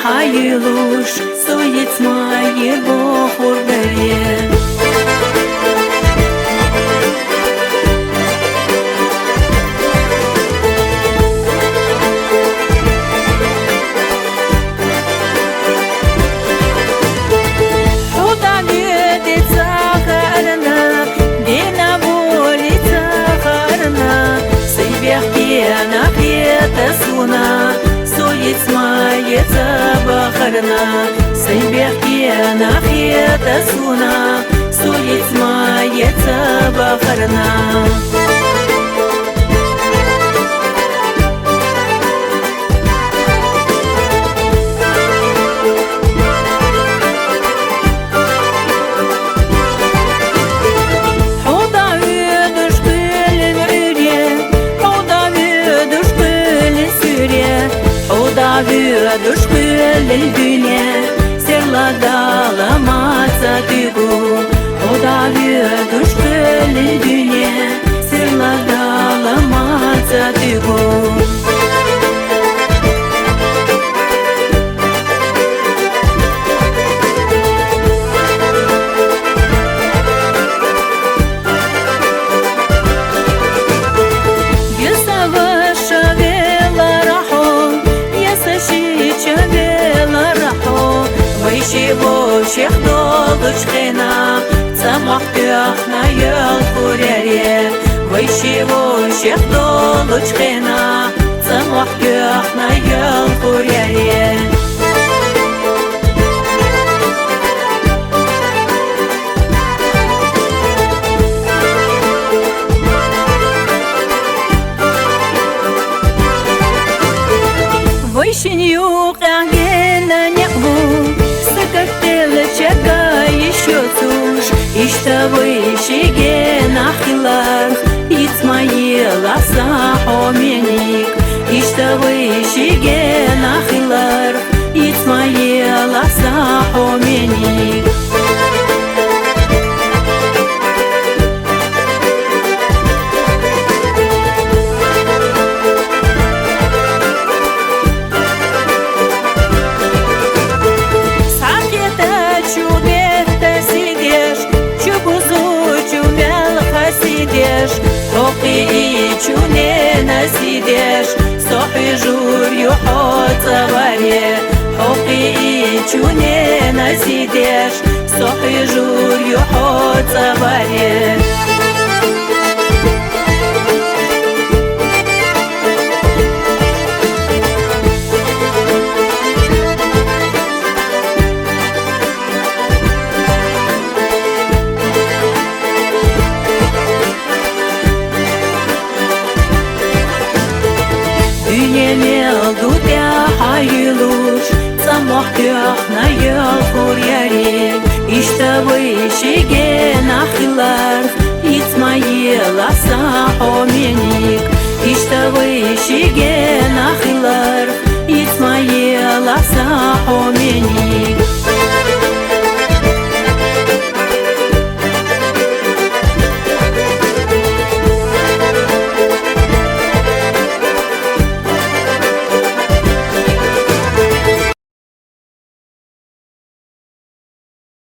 حيلوش سويت ما يبخور دريه بخرنا سيبيحكي أنا خيات سونا سويت ما يتبخرنا Düşkül dünya serla dağlamasa tügu o da düşkül dünya serla dağlamasa tügu Шех долучкина, самах тяхна ял куряре. Вайшево шех долучкина, самах тяхна ял куряре. Вайшенью кагена неху. Чека еще туж, и что вышиге нахилах, Ицмаила сахоменик, и что вышиге нахилах, Ицмаила сахоменик. Чуне насидеш, сохи жур юхот заваре. Хохи чуне насидеш, сохи жур юхот заваре. Самохтяхна ял куряре, ишта вышиге нахилар, Ицмаила сахоменик, ишта вышиге нахилар, Ицмаила сахоменик.